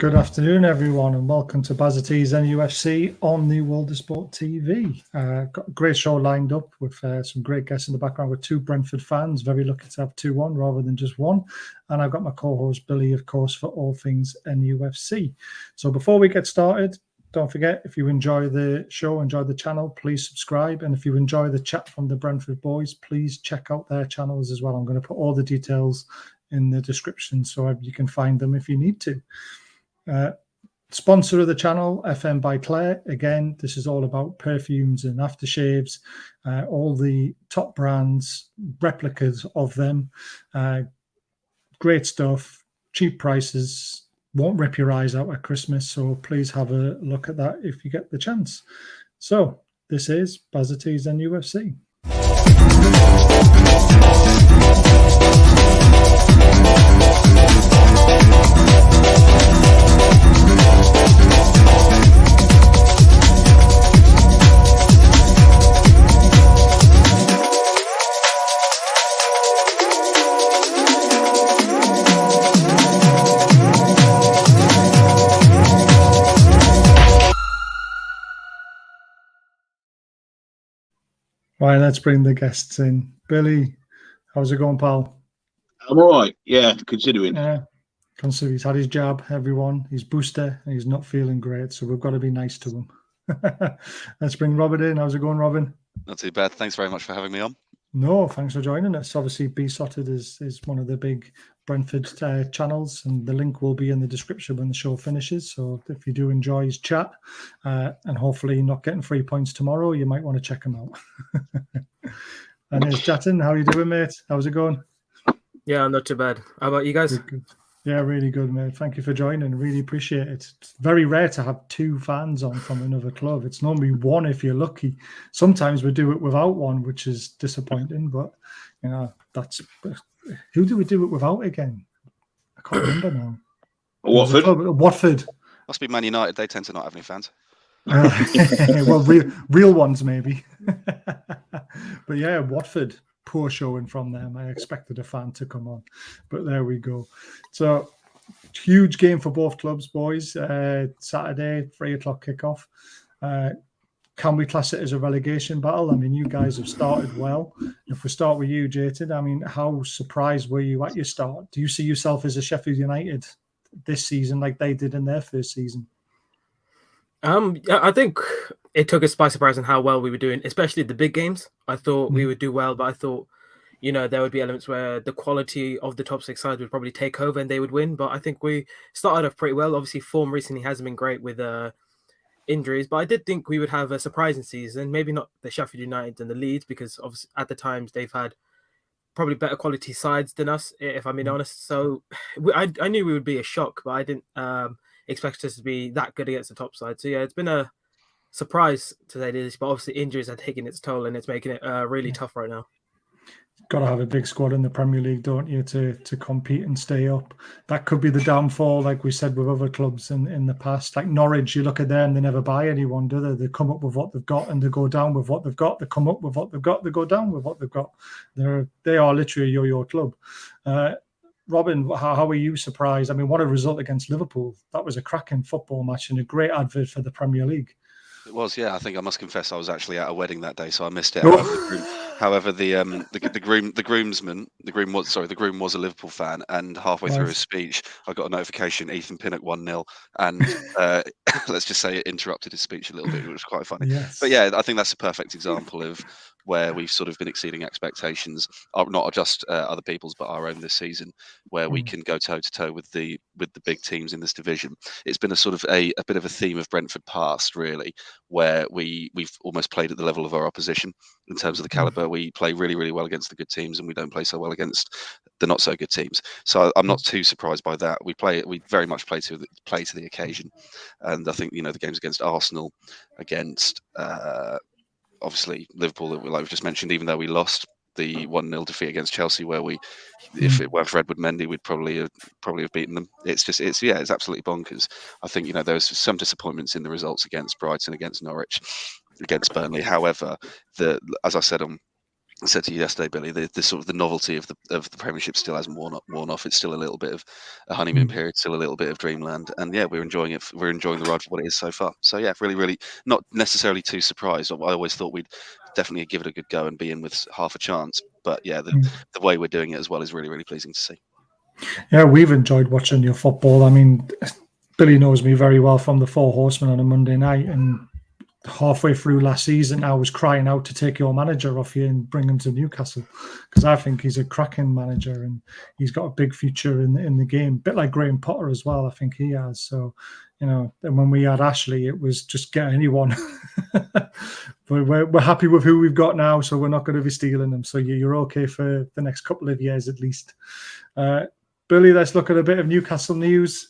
Good afternoon, everyone, and welcome to Bazzatee's NUFC on the World of Sport TV. Got a great show lined up with some great guests in the background with two Brentford fans. Very lucky to have 2-1 rather than just one. And I've got my co-host Billy, of course, for all things NUFC. So before we get started, don't forget, if you enjoy the show, enjoy the channel, please subscribe. And if you enjoy the chat from the Brentford boys, please check out their channels as well. I'm going to put all the details in the description so you can find them if you need to. Sponsor of the channel, FM by Claire. Again, this is all about perfumes and aftershaves, all the top brands, replicas of them. Great stuff, cheap prices, won't rip your eyes out at Christmas. So please have a look at that if you get the chance. So this is Bazzatee's NUFC. Right, let's bring the guests in. Billy, how's it going, pal? I'm all right. Yeah, considering. Consider he's had his jab, everyone. He's booster, and he's not feeling great, so we've got to be nice to him. Let's bring Robin in. How's it going, Robin? Not too bad. Thanks very much for having me on. No, thanks for joining us. Obviously, B-Sotted is one of the big Brentford channels, and the link will be in the description when the show finishes. So if you do enjoy his chat, and hopefully not getting 3 points tomorrow, you might want to check him out. And there's Jatin. How are you doing, mate? How's it going? Yeah, not too bad. How about you guys? Good. Yeah, really good, mate. Thank you for joining. Really appreciate it. It's very rare to have two fans on from another club. It's normally one if you're lucky. Sometimes we do it without one, which is disappointing. But, you know, who do we do it without again? I can't remember now. Watford? Must be Man United. They tend to not have any fans. Well, real ones, maybe. But yeah, Watford. Poor showing from them. I expected a fan to come on, but there we go. So huge game for both clubs, boys. Saturday, 3:00 kickoff. Can we class it as a relegation battle? I mean, you guys have started well. If we start with you, Jatin, I mean, how surprised were you at your start? Do you see yourself as a Sheffield United this season like they did in their first season? I think it took us by surprise on how well we were doing, especially the big games. I thought we would do well, but I thought, there would be elements where the quality of the top six sides would probably take over and they would win. But I think we started off pretty well. Obviously, form recently hasn't been great with injuries, but I did think we would have a surprising season. Maybe not the Sheffield United and the Leeds, because obviously at the times they've had probably better quality sides than us, if I'm being honest. So I knew we would be a shock, but I didn't expect us to be that good against the top side. So yeah, it's been a surprise to say this, but obviously injuries are taking its toll and it's making it really tough right now. Got to have a big squad in the Premier League, don't you, to compete and stay up. That could be the downfall, like we said with other clubs in the past. Like Norwich, you look at them, they never buy anyone, do they? They come up with what they've got and they go down with what they've got. They come up with what they've got, they go down with what they've got. They are literally a yo-yo club. Robin, how were you surprised? I mean, what a result against Liverpool. That was a cracking football match and a great advert for the Premier League. It was, yeah. I think I must confess I was actually at a wedding that day, so I missed it. Oh. However, the groom was a Liverpool fan, and halfway through his speech, I got a notification: Ethan Pinnock 1-0, and let's just say it interrupted his speech a little bit, which was quite funny. Yes. But yeah, I think that's a perfect example of where we've sort of been exceeding expectations, not just other people's, but our own this season, where we can go toe to toe with the big teams in this division. It's been a sort of a bit of a theme of Brentford past, really, where we've almost played at the level of our opposition in terms of the caliber. We play really, really well against the good teams, and we don't play so well against the not so good teams. So I'm not too surprised by that. We very much play to the occasion, and I think the games against Arsenal, against obviously Liverpool, like we've just mentioned, even though we lost the 1-0 defeat against Chelsea, where if it weren't for Edward Mendy, we'd probably have beaten them. It's absolutely bonkers. I think there was some disappointments in the results against Brighton, against Norwich, against Burnley. However, as I said on I said to you yesterday, Billy, the sort of the novelty of the Premiership still hasn't worn off. It's still a little bit of a honeymoon period, still a little bit of dreamland, and yeah, we're enjoying it. We're enjoying the ride for what it is so far. So yeah, really, really not necessarily too surprised. I always thought we'd definitely give it a good go and be in with half a chance. But yeah, the way we're doing it as well is really, really pleasing to see. Yeah, we've enjoyed watching your football. I mean, Billy knows me very well from the Four Horsemen on a Monday night, and halfway through last season, I was crying out to take your manager off you and bring him to Newcastle, because I think he's a cracking manager and he's got a big future in the game. A bit like Graham Potter as well, I think he has. So, and when we had Ashley, it was just get anyone. But we're happy with who we've got now, so we're not going to be stealing them. So you're okay for the next couple of years at least. Billy, let's look at a bit of Newcastle news.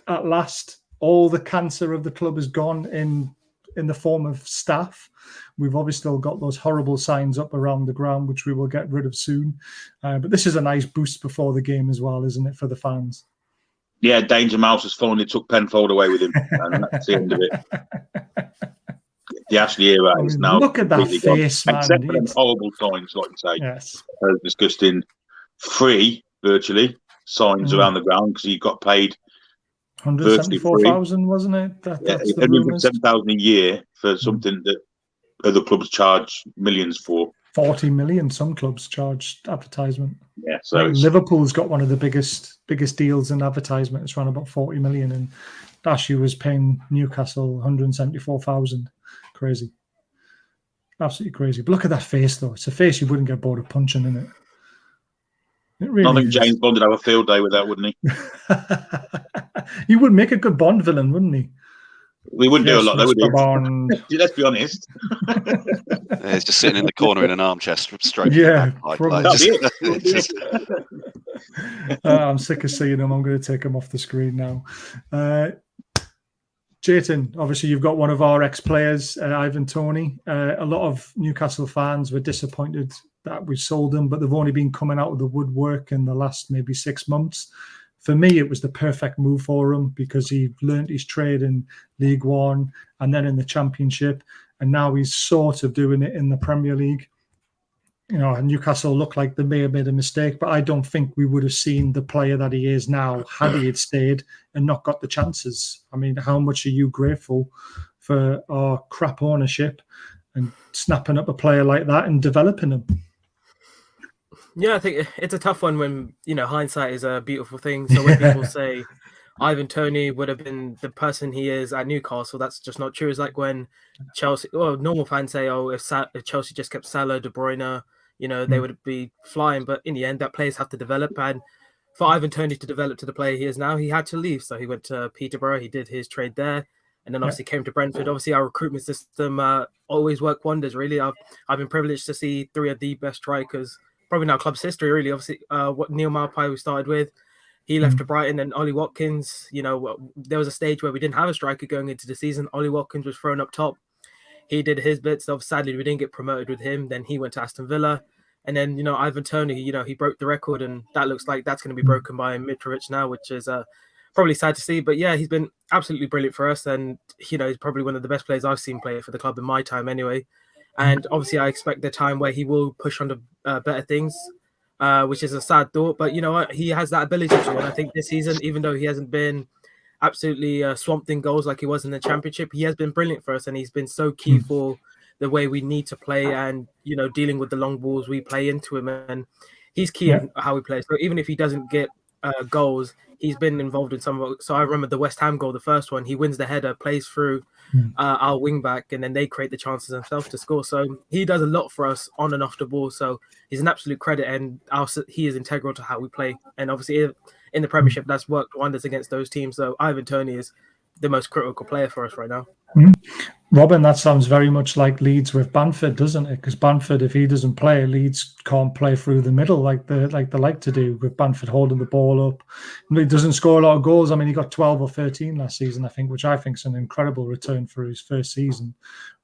At last, all the cancer of the club has gone in the form of staff. We've obviously still got those horrible signs up around the ground, which we will get rid of soon. But this is a nice boost before the game as well, isn't it, for the fans? Yeah, Danger Mouse has finally took Penfold away with him, and that's the end of it. The Ashley era is now. Look at that face, gone. man. Except for them horrible signs, like you say. Yes. Disgusting, free, virtually, signs around the ground because he got paid 174,000, wasn't it? That's the rumours. 107,000 a year for something that other clubs charge millions for. 40 million. Some clubs charge advertisement. Yeah, so Liverpool's got one of the biggest deals in advertisement. It's around about 40 million, and Ashley was paying Newcastle 174,000. Crazy, absolutely crazy. But look at that face, though. It's a face you wouldn't get bored of punching, in it. It really I think James Bond would have a field day with that, wouldn't he? He would make a good Bond villain, wouldn't he? We wouldn't do a lot, though, would we? Bond. Let's be honest. He's just sitting in the corner in an armchair, stroking. Yeah, I'm sick of seeing him. I'm going to take him off the screen now. Jayton, obviously you've got one of our ex-players, Ivon Tony. A lot of Newcastle fans were disappointed that we sold him, but they've only been coming out of the woodwork in the last maybe 6 months. For me, it was the perfect move for him because he learned his trade in League One and then in the Championship, and now he's sort of doing it in the Premier League. Newcastle look like they may have made a mistake, but I don't think we would have seen the player that he is now had he had stayed and not got the chances. I mean, how much are you grateful for our crap ownership and snapping up a player like that and developing him? Yeah, I think it's a tough one when, hindsight is a beautiful thing. So when people say Ivon Tony would have been the person he is at Newcastle, that's just not true. It's like when Chelsea, normal fans say, if Chelsea just kept Salah, De Bruyne, they would be flying. But in the end, that players have to develop. And for Ivon Tony to develop to the player he is now, he had to leave. So he went to Peterborough. He did his trade there. And then obviously came to Brentford. Obviously, our recruitment system always worked wonders, really. I've been privileged to see 3 of the best strikers, probably in our club's history, really. Obviously, what Neil Maupay we started with, he left to Brighton, and Ollie Watkins, there was a stage where we didn't have a striker going into the season. Ollie Watkins was thrown up top. He did his bits. So sadly, we didn't get promoted with him. Then he went to Aston Villa. And then, Ivon Tony, he broke the record, and that looks like that's going to be broken by Mitrovic now, which is probably sad to see. But yeah, he's been absolutely brilliant for us. And, he's probably one of the best players I've seen play for the club in my time anyway. And obviously, I expect the time where he will push on to better things, which is a sad thought. But you know what? He has that ability to. And I think this season, even though he hasn't been absolutely swamped in goals like he was in the Championship, he has been brilliant for us. And he's been so key for the way we need to play and, dealing with the long balls we play into him. And he's key in how we play. So even if he doesn't get goals, he's been involved in some of it. So I remember the West Ham goal, the first one, he wins the header, plays through our wing back, and then they create the chances themselves to score. So he does a lot for us on and off the ball. So he's an absolute credit, and he is integral to how we play. And obviously in the Premiership, that's worked wonders against those teams. So Ivon Tony is the most critical player for us right now. Robin, that sounds very much like Leeds with Bamford, doesn't it? Because Bamford, if he doesn't play, Leeds can't play through the middle like they like to do, with Bamford holding the ball up. He doesn't score a lot of goals. I mean, he got 12 or 13 last season, I think, which I think is an incredible return for his first season.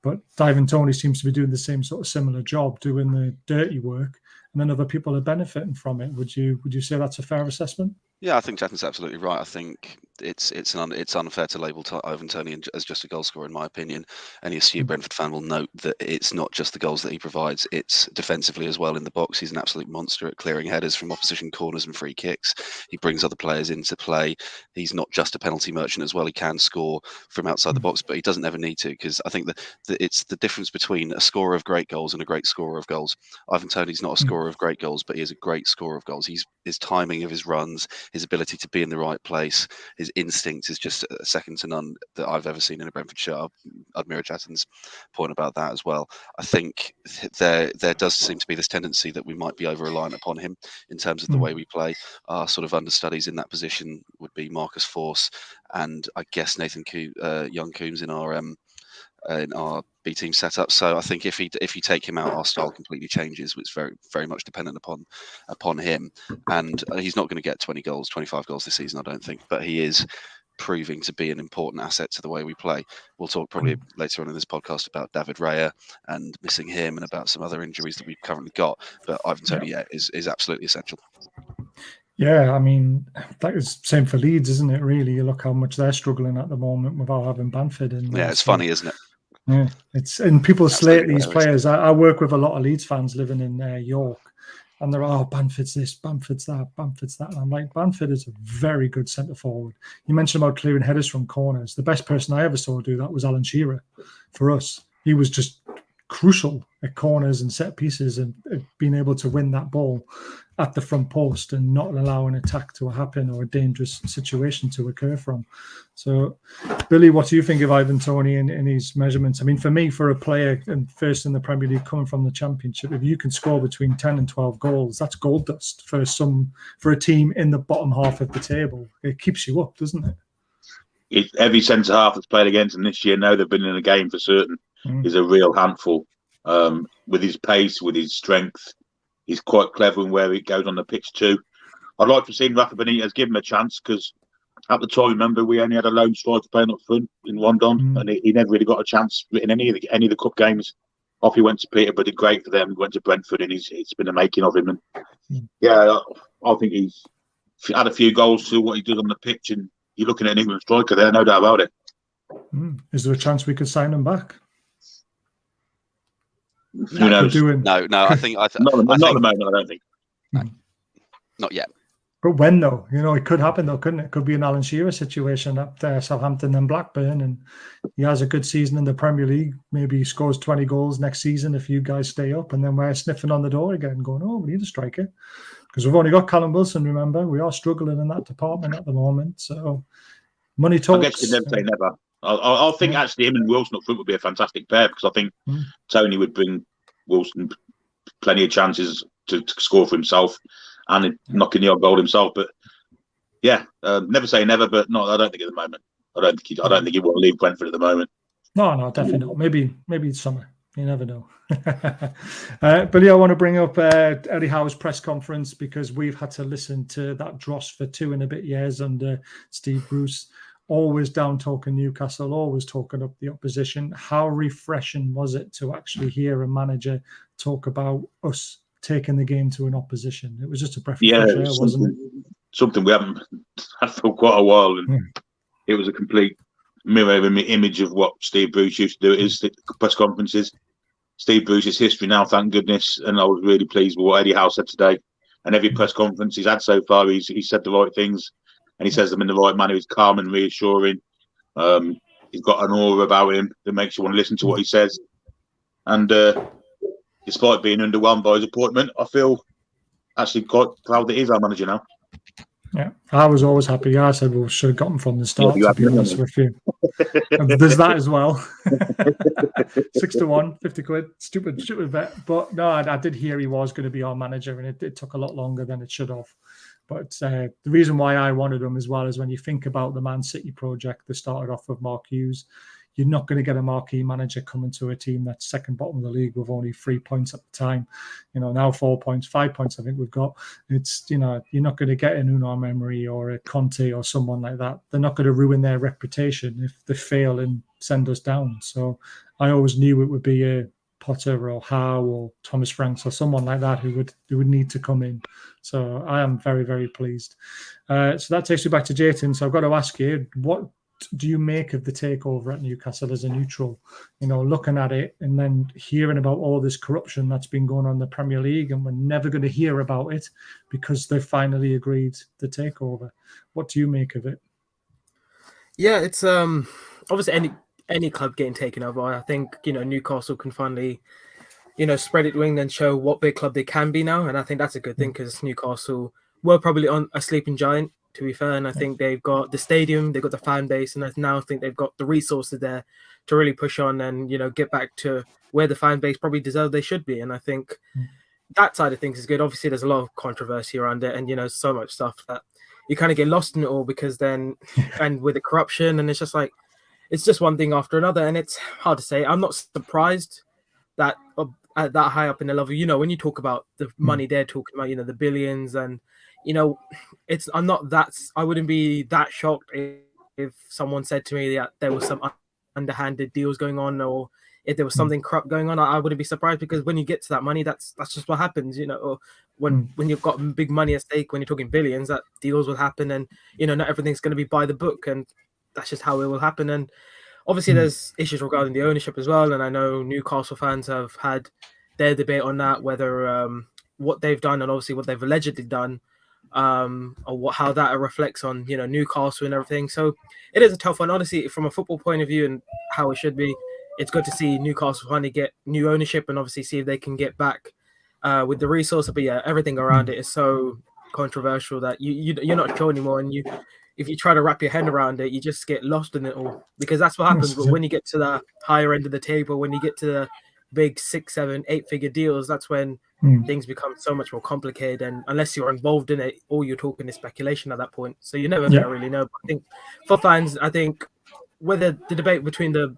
But Ivon Tony seems to be doing the same sort of similar job, doing the dirty work, and then other people are benefiting from it. Would you say that's a fair assessment? Yeah, I think Chatton's absolutely right. I think it's unfair to label Ivon Tony as just a goal scorer, in my opinion. Any astute Brentford fan will note that it's not just the goals that he provides; it's defensively as well in the box. He's an absolute monster at clearing headers from opposition corners and free kicks. He brings other players into play. He's not just a penalty merchant as well. He can score from outside the box, but he doesn't ever need to, because I think that it's the difference between a scorer of great goals and a great scorer of goals. Ivon Tony's not a scorer of great goals, but he is a great scorer of goals. His timing of his runs, his ability to be in the right place, his instinct is just second to none that I've ever seen in a Brentford shirt. I'd mirror Chatton's point about that as well. I think there does seem to be this tendency that we might be over-reliant upon him in terms of the way we play. Our sort of understudies in that position would be Marcus Force and I guess Nathan Young Coombs in our B team setup. So I think if you take him out, our style completely changes. It's very, very much dependent upon him. And he's not going to get 20 goals, 25 goals this season, I don't think. But he is proving to be an important asset to the way we play. We'll talk probably later on in this podcast about David Raya and missing him, and about some other injuries that we've currently got. But Ivon Tony is absolutely essential. Yeah, I mean, that is same for Leeds, isn't it? Really, you look how much they're struggling at the moment without having Bamford in. Yeah, it's funny, isn't it? Yeah, and people slate these players. I work with a lot of Leeds fans living in York, and they're Bamford's this, Bamford's that, Bamford's that. And I'm like, Bamford is a very good centre forward. You mentioned about clearing headers from corners. The best person I ever saw do that was Alan Shearer. For us, he was just crucial at corners and set pieces, and being able to win that ball at the front post and not allow an attack to happen or a dangerous situation to occur from. So, Billy, what do you think of Ivon Tony and his measurements? I mean, for me, for a player and first in the Premier League coming from the Championship, if you can score between 10 and 12 goals, that's gold dust for a team in the bottom half of the table. It keeps you up, doesn't it? Every centre half that's played against them this year, now they've been in a game for certain, is a real handful. With his pace, with his strength, he's quite clever in where he goes on the pitch too. I'd like to have seen Rafa Benitez give him a chance, because at the time, remember, we only had a lone striker playing up front in Rondon, and he never really got a chance in any of the cup games. Off he went to Peterborough, did great for them. He went to Brentford, and it's been a making of him. And I think he's had a few goals to what he does on the pitch, and you're looking at an England striker there, no doubt about it. Is there a chance we could sign him back? Who knows? No. I think not at the moment. I don't think. No, not yet. But when though? It could happen though, couldn't it? It could be an Alan Shearer situation at Southampton and Blackburn, and he has a good season in the Premier League. Maybe he scores 20 goals next season if you guys stay up, and then we're sniffing on the door again, going, we need a striker, because we've only got Callum Wilson. Remember, we are struggling in that department at the moment. So money talks. I guess you never say never. I think actually him and Wilson up front would be a fantastic pair, because I think Tony would bring Wilson plenty of chances to score for himself and knocking the odd goal himself. But never say never. But no, I don't think at the moment. I don't think he will leave Brentford at the moment. No, definitely not. Maybe it's summer. You never know. Billy, I want to bring up Eddie Howe's press conference, because we've had to listen to that dross for 2 and a bit years under Steve Bruce. Always down talking Newcastle, always talking up the opposition. How refreshing was it to actually hear a manager talk about us taking the game to an opposition? It was just a breath of fresh air, wasn't it? Something we haven't had for quite a while, and it was a complete mirror image of what Steve Bruce used to do at his press conferences. Steve Bruce's history now, thank goodness, and I was really pleased with what Eddie Howe said today. And every press conference he's had so far, he's said the right things. And he says them in the right manner. He's calm and reassuring. He's got an aura about him that makes you want to listen to what he says. And despite being underwhelmed by his appointment, I feel actually quite proud that he's our manager now. Yeah, I was always happy. I said we should have got him from the start, to be honest with you. And there's that as well. 6-1, 50 quid. Stupid bet. But no, I did hear he was going to be our manager, and it took a lot longer than it should have. But the reason why I wanted him as well is when you think about the Man City project that started off with Mark Hughes, you're not going to get a marquee manager coming to a team that's second bottom of the league with only 3 points at the time. Now 4 points, 5 points I think we've got. It's, you're not going to get an Unai Emery or a Conte or someone like that. They're not going to ruin their reputation if they fail and send us down. So I always knew it would be a Potter or Howe or Thomas Franks or someone like that who would need to come in. So I am very, very pleased. So that takes me back to Jayton. So I've got to ask you, what do you make of the takeover at Newcastle as a neutral? Looking at it and then hearing about all this corruption that's been going on in the Premier League, and we're never going to hear about it because they finally agreed the takeover. What do you make of it? Yeah, it's obviously any club getting taken over. I think Newcastle can finally spread its wing and show what big club they can be now, and I think that's a good thing because Newcastle were probably on a sleeping giant, to be fair, and I think they've got the stadium, they've got the fan base, and I now think they've got the resources there to really push on and get back to where the fan base probably deserve they should be. And I think that side of things is good. Obviously, there's a lot of controversy around it, and so much stuff that you kind of get lost in it all because then, and with the corruption, and it's just one thing after another, and it's hard to say. I'm not surprised that at that high up in the level, when you talk about the money they're talking about, the billions, and I wouldn't be that shocked if someone said to me that there was some underhanded deals going on, or if there was something corrupt going on. I wouldn't be surprised, because when you get to that money, that's just what happens, or when you've got big money at stake, when you're talking billions, that deals will happen, and not everything's going to be by the book, and that's just how it will happen. And obviously there's issues regarding the ownership as well, and I know Newcastle fans have had their debate on that, whether what they've done and obviously what they've allegedly done, or how that reflects on Newcastle and everything. So it is a tough one, honestly, from a football point of view and how it should be. It's good to see Newcastle finally get new ownership and obviously see if they can get back with the resources. But yeah, everything around it is so controversial that you're not sure anymore, and if you try to wrap your head around it, you just get lost in it all, because that's what happens. But when you get to the higher end of the table, when you get to the big 6, 7, 8-figure deals, that's when things become so much more complicated. And unless you're involved in it, all you're talking is speculation at that point. So you're never going to really know. But I think for fans, whether the debate between the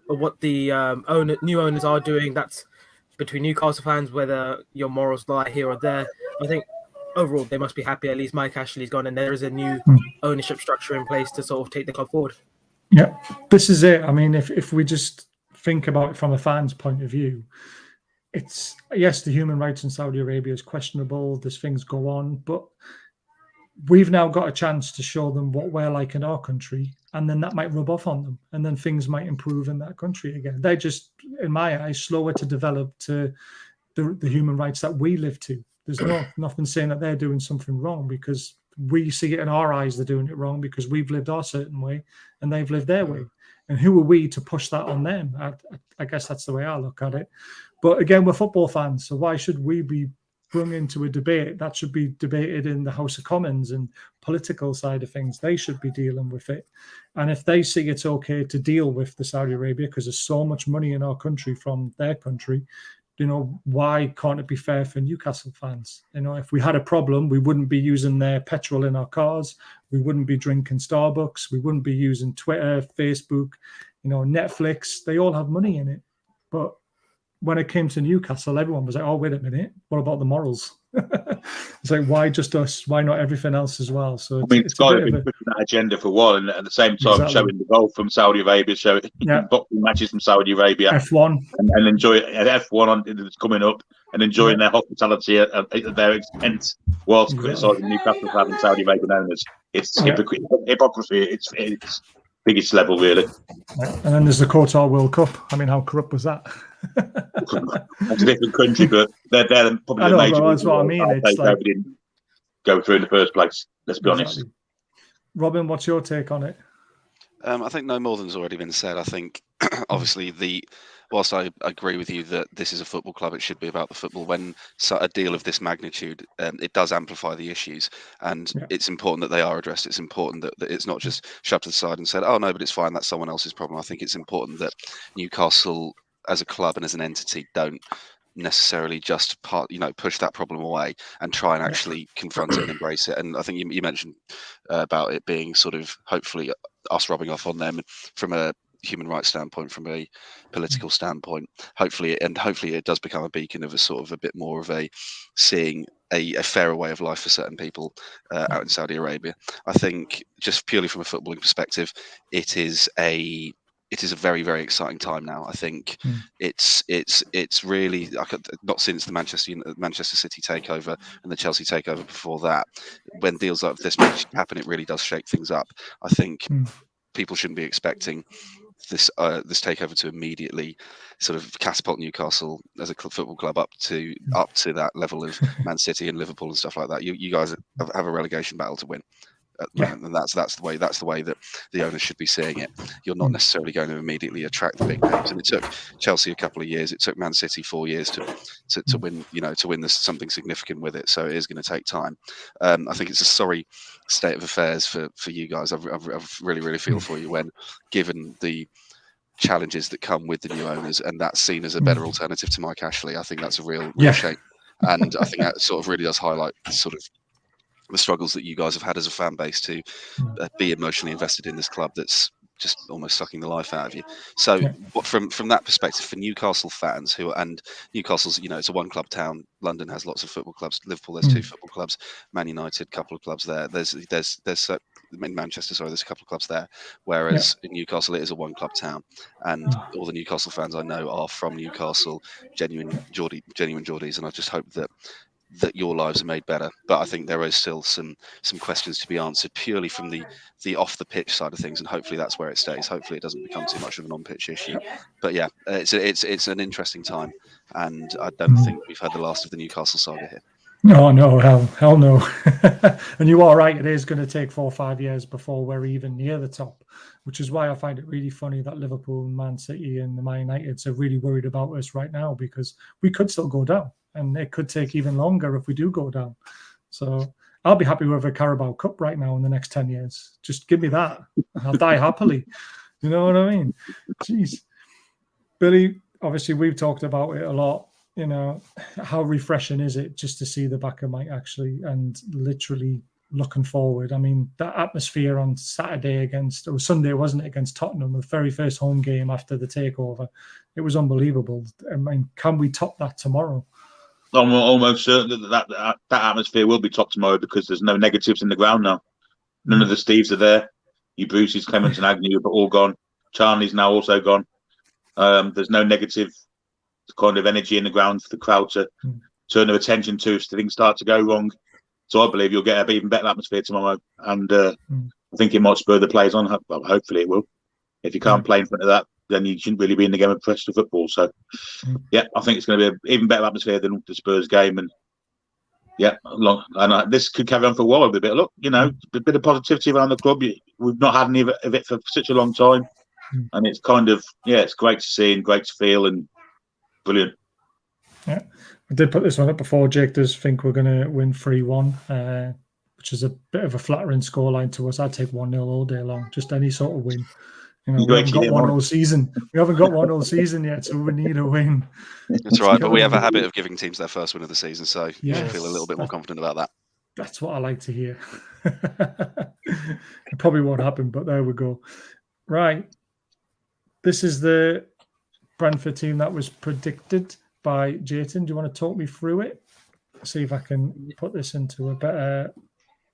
what the new owners are doing, that's between Newcastle fans, whether your morals lie here or there. I think overall they must be happy. At least Mike Ashley's gone, and there is a new ownership structure in place to sort of take the club forward. Yeah, this is it. I mean, if we just think about it from a fan's point of view, it's, yes, the human rights in Saudi Arabia is questionable. There's things go on, but we've now got a chance to show them what we're like in our country, and then that might rub off on them, and then things might improve in that country again. They're just, in my eyes, slower to develop to the human rights that we live to. There's nothing saying that they're doing something wrong, because we see it in our eyes they're doing it wrong, because we've lived our certain way and they've lived their way. And who are we to push that on them? I guess that's the way I look at it. But again, we're football fans, so why should we be brought into a debate that should be debated in the House of Commons and political side of things? They should be dealing with it. And if they see it's okay to deal with the Saudi Arabia because there's so much money in our country from their country, why can't it be fair for Newcastle fans? If we had a problem, we wouldn't be using their petrol in our cars. We wouldn't be drinking Starbucks. We wouldn't be using Twitter, Facebook, Netflix. They all have money in it. But when it came to Newcastle, everyone was like, oh, wait a minute, what about the morals? It's like, why just us? Why not everything else as well? So it's got to be pushing that agenda for a while, and at the same time showing the golf from Saudi Arabia, showing boxing matches from Saudi Arabia, F1, and enjoy F1 that's coming up, and enjoying their hospitality at their expense, whilst criticising Newcastle for having Saudi Arabian owners. It's hypocrisy. It's biggest level, really. And then there's the Qatar World Cup. I mean, how corrupt was that? It's a different country, but they're probably the major. That's what I mean. It's like they didn't go through in the first place. Let's be honest. Robin, what's your take on it? I think no more than's already been said. I think obviously whilst I agree with you that this is a football club, it should be about the football. When a deal of this magnitude, it does amplify the issues, and it's important that they are addressed. It's important that it's not just shoved to the side and said, oh no, but it's fine, that's someone else's problem. I think it's important that Newcastle as a club and as an entity don't necessarily just push that problem away and try and actually confront it and embrace it. And I think you mentioned about it being sort of hopefully us rubbing off on them from a human rights standpoint, from a political standpoint. Hopefully it does become a beacon of a sort of a bit more of a seeing a fairer way of life for certain people out in Saudi Arabia. I think just purely from a footballing perspective, it is a it is a very, very exciting time now. I think it's really not since the Manchester City takeover and the Chelsea takeover before that, when deals like this happen, it really does shake things up. I think people shouldn't be expecting this takeover to immediately sort of catapult Newcastle as a football club up to that level of Man City and Liverpool and stuff like that. You guys have a relegation battle to win at the moment, and that's the way that the owners should be seeing it. You're not necessarily going to immediately attract the big names, and it took Chelsea a couple of years. It took Man City 4 years to win, to win this something significant with it. So it is going to take time. I think it's a sorry state of affairs for you guys. I really feel for you when given the challenges that come with the new owners, and that's seen as a better alternative to Mike Ashley. I think that's a real shame, and I think that sort of really does highlight sort of the struggles that you guys have had as a fan base to be emotionally invested in this club that's just almost sucking the life out of you. So from that perspective, for Newcastle fans and Newcastle's, it's a one club town. London has lots of football clubs. Liverpool, there's 2 football clubs. Man United, couple of clubs there. There's in Manchester, there's a couple of clubs there. Whereas in Newcastle, it is a one club town, and all the Newcastle fans I know are from Newcastle, genuine Geordies, and I just hope that your lives are made better. But I think there is still some questions to be answered purely from the off the pitch side of things, and hopefully that's where it stays. Hopefully it doesn't become too much of an on pitch issue. But yeah, it's an interesting time, and I don't think we've had the last of the Newcastle saga here. No, hell no. And you are right, it is going to take 4 or 5 years before we're even near the top, which is why I find it really funny that Liverpool, Man City and the Man Uniteds are really worried about us right now, because we could still go down, and it could take even longer if we do go down. So I'll be happy with a Carabao Cup right now in the next 10 years. Just give me that. I'll die happily. You know what I mean? Jeez. Billy, obviously we've talked about it a lot. How refreshing is it just to see the back of Mike Ashley and literally looking forward? I mean, that atmosphere on Sunday, wasn't it, against Tottenham, the very first home game after the takeover. It was unbelievable. I mean, can we top that tomorrow? I'm almost certain that atmosphere will be topped tomorrow, because there's no negatives in the ground now. None of the Steves are there. You Bruce's, Clements and Agnew are all gone. Charnley's now also gone. There's no negative kind of energy in the ground for the crowd to turn their attention to if things start to go wrong. So I believe you'll get an even better atmosphere tomorrow, and I think it might spur the players on. Hopefully it will. If you can't play in front of that, then you shouldn't really be in the game of professional football. So yeah, I think it's going to be an even better atmosphere than the Spurs game, and this could carry on for a while with a bit of luck. A bit of positivity around the club. We've not had any of it for such a long time, and it's kind of it's great to see and great to feel, and brilliant. Yeah, I did put this one up before. Jake does think we're going to win 3-1, which is a bit of a flattering scoreline to us. I'd take 1-0 all day long, just any sort of win. We haven't got one all season. We haven't got one all season yet, so we need a win. That's right, but we have a habit of giving teams their first win of the season, so you should feel a little bit more confident about that. That's what I like to hear. It probably won't happen, but there we go. Right. This is the Brentford team that was predicted by Jayton. Do you want to talk me through it? See if I can put this into a better...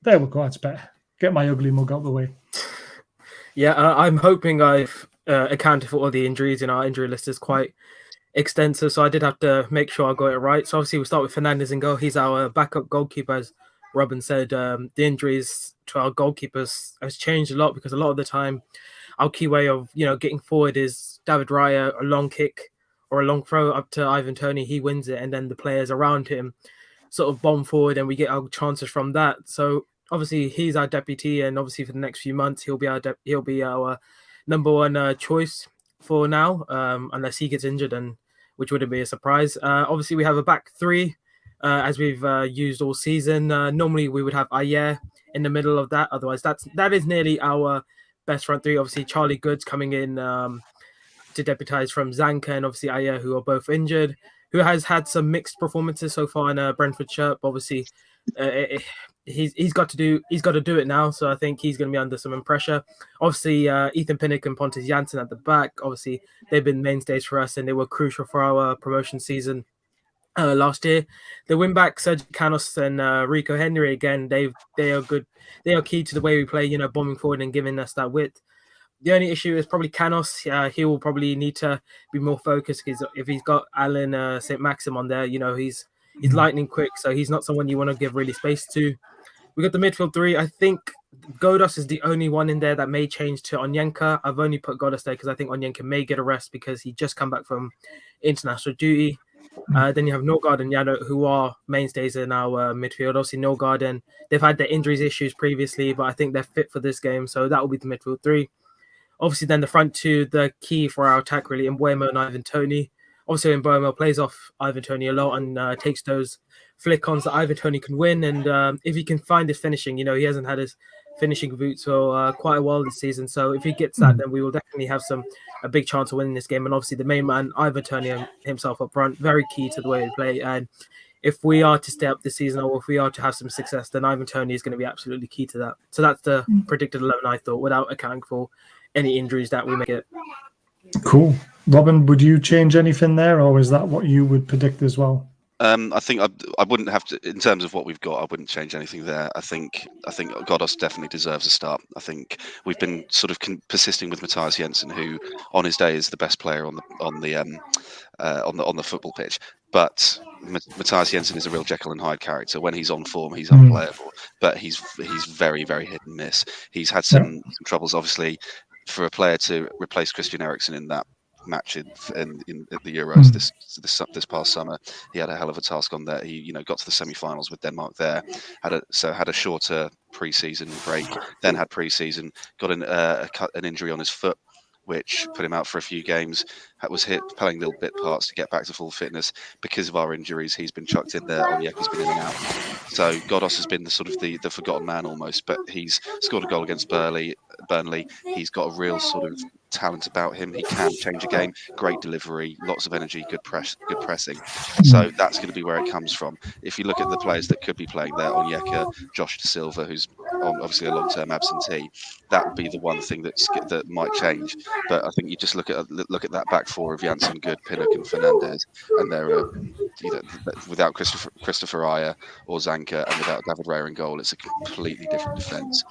There we go, that's better. Get my ugly mug out of the way. Yeah, I'm hoping I've accounted for all the injuries, and our injury list is quite extensive, so I did have to make sure I got it right. So obviously we'll start with Fernandes in goal. He's our backup goalkeeper, as Robin said. The injuries to our goalkeepers has changed a lot, because a lot of the time our key way of getting forward is David Raya, a long kick or a long throw up to Ivon Tony. He wins it, and then the players around him sort of bomb forward, and we get our chances from that. So obviously he's our deputy, and obviously for the next few months he'll be our number one choice for now, unless he gets injured, and which wouldn't be a surprise. Obviously we have a back three, as we've used all season. Normally we would have Ayer in the middle of that. Otherwise that is nearly our best front three. Obviously Charlie Goods coming in to deputise from Zanka, and obviously Ayer, who are both injured, who has had some mixed performances so far in a Brentford shirt. Obviously he's got to do it now, so I think he's going to be under some pressure. Obviously Ethan Pinnock and Pontus Jansson at the back, obviously they've been mainstays for us, and they were crucial for our promotion season last year. The wing back Sergio Canos and Rico Henry, again, they are good. They are key to the way we play, bombing forward and giving us that width. The only issue is probably Canos. He will probably need to be more focused because if he's got Alan St. Maxim on there, he's lightning quick, so he's not someone you want to give really space to. We got the midfield three. I think Godos is the only one in there that may change to Onyenka. I've only put Godos there because I think Onyenka may get a rest because he just come back from international duty. Then you have Norgard and Yano, who are mainstays in our midfield. Obviously, Norgard, and they've had their injuries issues previously, but I think they're fit for this game, so that will be the midfield three. Obviously, then the front two, the key for our attack, really, Mbuemo and Ivon Tony. Obviously, Mbuemo plays off Ivon Tony a lot and takes those flick-ons that Ivon Tony can win. And if he can find his finishing, he hasn't had his finishing boots for quite a while this season. So if he gets that, then we will definitely have a big chance of winning this game. And obviously, the main man, Ivon Tony himself up front, very key to the way we play. And if we are to stay up this season or if we are to have some success, then Ivon Tony is going to be absolutely key to that. So that's the predicted 11, I thought, without accounting for any injuries that we may get. Cool. Robin, would you change anything there, or is that what you would predict as well? I think I wouldn't have to, in terms of what we've got, I wouldn't change anything there. I think Godos definitely deserves a start. I think we've been sort of persisting with Matthias Jensen, who on his day is the best player on the football pitch. But Matthias Jensen is a real Jekyll and Hyde character. When he's on form, he's unplayable. But he's very, very hit and miss. He's had some troubles, obviously, for a player to replace Christian Eriksen in that match in the Euros this past summer. He had a hell of a task on there. He got to the semi-finals with Denmark there. Had a shorter pre-season break, then had pre-season, got an injury on his foot, which put him out for a few games. Was playing little bit parts to get back to full fitness. Because of our injuries, he's been chucked in there. Onyeka's been in and out. So Godos has been the forgotten man almost, but he's scored a goal against Burnley. He's got a real sort of talent about him. He can change a game. Great delivery, lots of energy, good pressing. So that's going to be where it comes from. If you look at the players that could be playing there, Onyeka, Josh De Silva, who's obviously a long-term absentee, that would be the one thing that might change. But I think you just look at that back four of Janssen, Good, Pinnock, and Fernandez, and they're without Christopher Ayer or Zanka and without David Raya in goal, it's a completely different defence.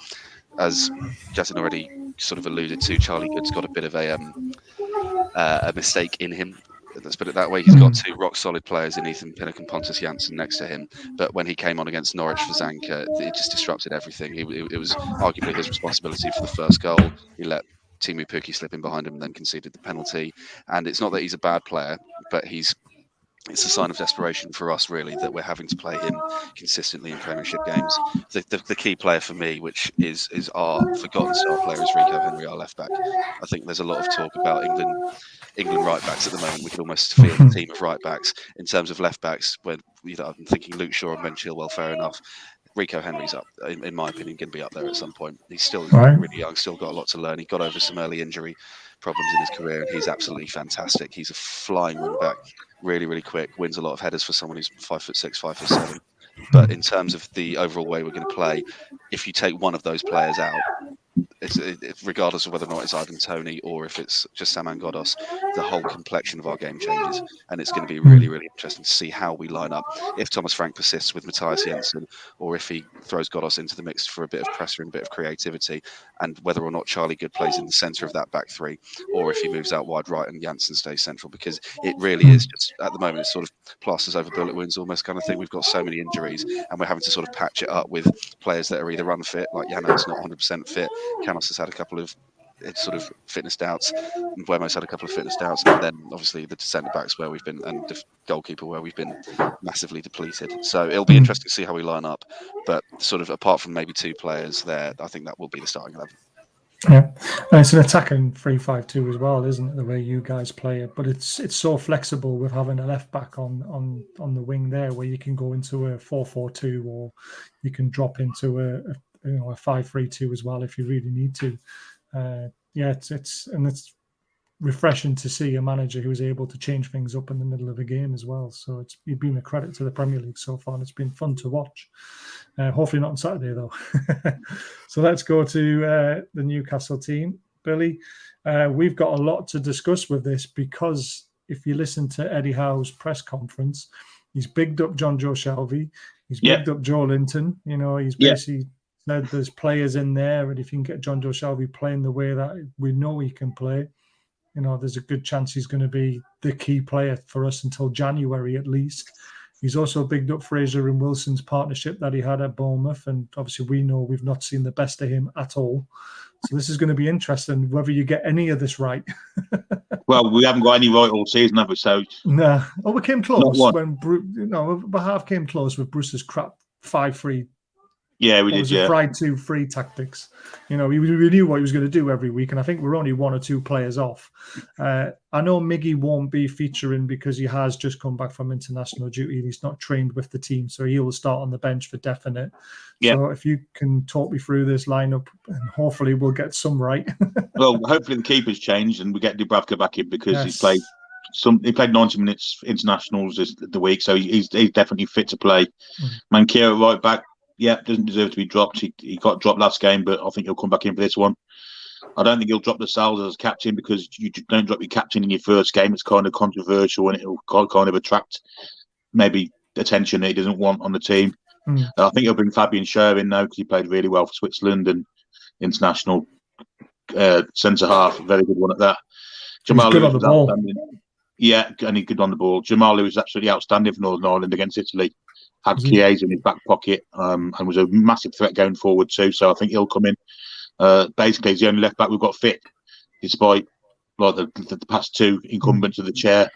As Justin already sort of alluded to, Charlie Good's got a bit of a mistake in him. Let's put it that way. He's got two rock-solid players in Ethan Pinnock and Pontus Jansson next to him. But when he came on against Norwich for Zanka, it just disrupted everything. It was arguably his responsibility for the first goal. He let Timu Pukki slip in behind him and then conceded the penalty. And it's not that he's a bad player, but it's a sign of desperation for us, really, that we're having to play him consistently in Premiership games. The key player for me, which is our forgotten star player, is Rico Henry, our left back. I think there's a lot of talk about England right backs at the moment. We can almost feel a team of right backs. In terms of left backs, when I'm thinking Luke Shaw and Ben Chilwell, fair enough. Rico Henry's up, in my opinion, going to be up there at some point. He's still really young, still got a lot to learn. He got over some early injury problems in his career, and he's absolutely fantastic. He's a flying wing back, really, really quick, wins a lot of headers for someone who's 5'6", 5'7". But in terms of the overall way we're going to play, if you take one of those players out, it's regardless of whether or not it's Ivon Tony or if it's just Saman Godos, the whole complexion of our game changes, and it's going to be really, really interesting to see how we line up. If Thomas Frank persists with Matthias Jensen, or if he throws Godos into the mix for a bit of pressure and a bit of creativity, and whether or not Charlie Good plays in the centre of that back three, or if he moves out wide right and Janssen stays central, because it really is just at the moment it's sort of plasters over bullet wounds almost kind of thing. We've got so many injuries, and we're having to sort of patch it up with players that are either unfit, like Jano's not 100% fit. Canos has had a couple of sort of fitness doubts. Mbuemo's had a couple of fitness doubts, and then obviously the centre backs where we've been, and the goalkeeper where we've been massively depleted. So it'll be interesting to see how we line up. But sort of apart from maybe two players there, I think that will be the starting 11. Yeah, and it's an attacking 3-5-2 as well, isn't it? The way you guys play it, but it's so flexible with having a left back on the wing there, where you can go into a 4-4-2, or you can drop into a 5-3-2 as well if you really need to. It's refreshing to see a manager who is able to change things up in the middle of a game as well. So it's been a credit to the Premier League so far, and it's been fun to watch. Hopefully not on Saturday though. So let's go to the Newcastle team. Billy, we've got a lot to discuss with this, because if you listen to Eddie Howe's press conference, he's bigged up John Joe Shelby, he's bigged up Joe Linton. He's basically there's players in there, and if you can get John Joe Shelby playing the way that we know he can play, there's a good chance he's going to be the key player for us until January at least. He's also bigged up Fraser and Wilson's partnership that he had at Bournemouth, and obviously we know we've not seen the best of him at all. So this is going to be interesting whether you get any of this right. Well, we haven't got any right all season, have we? So no. Oh, we came close when we half came close with Bruce's crap 5-3. Yeah, we did. Yeah, fried 2-3 tactics. We knew what he was going to do every week, and I think we're only 1 or 2 players off. I know Miggy won't be featuring because he has just come back from international duty and he's not trained with the team, so he will start on the bench for definite. Yeah. So if you can talk me through this lineup, and hopefully we'll get some right. Well, hopefully the keeper's changed and we get Dubravka back in because he played 90 minutes internationals the week, so he's definitely fit to play. Manquera right back. Yeah, doesn't deserve to be dropped. He got dropped last game, but I think he'll come back in for this one. I don't think he'll drop the Salles as captain because you don't drop your captain in your first game. It's kind of controversial and it'll kind of attract maybe attention that he doesn't want on the team. I think he'll bring Fabian Schär in now because he played really well for Switzerland and international centre half. Very good one at that. Jamal Lewis was outstanding. Yeah, and he's good on the ball. Jamal Lewis was absolutely outstanding for Northern Ireland against Italy. Had Chiesa in his back pocket and was a massive threat going forward too. So I think he'll come in. Basically, he's the only left back we've got fit, despite the past 2 incumbents of the chair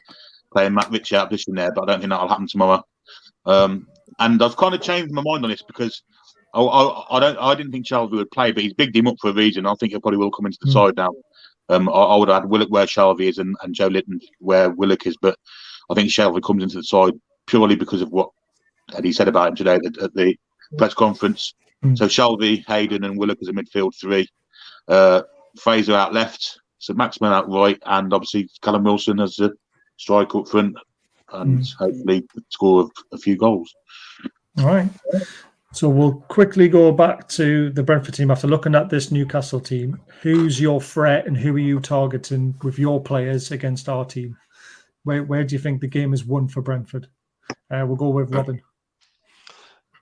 playing Matt Ritchie out position there. But I don't think that'll happen tomorrow. And I've kind of changed my mind on this because I didn't think Shelby would play, but he's bigged him up for a reason. I think he probably will come into the side now. I would have had Willock where Shelby is and Joe Linton where Willock is, but I think Shelby comes into the side purely because of what Eddie said about him today at the press conference. So Shelby, Hayden and Willock as a midfield 3. Fraser out left, so Maximin out right, and obviously Callum Wilson as a striker up front, and hopefully score a few goals. All right. So we'll quickly go back to the Brentford team after looking at this Newcastle team. Who's your threat and who are you targeting with your players against our team? Where do you think the game is won for Brentford? We'll go with Robin.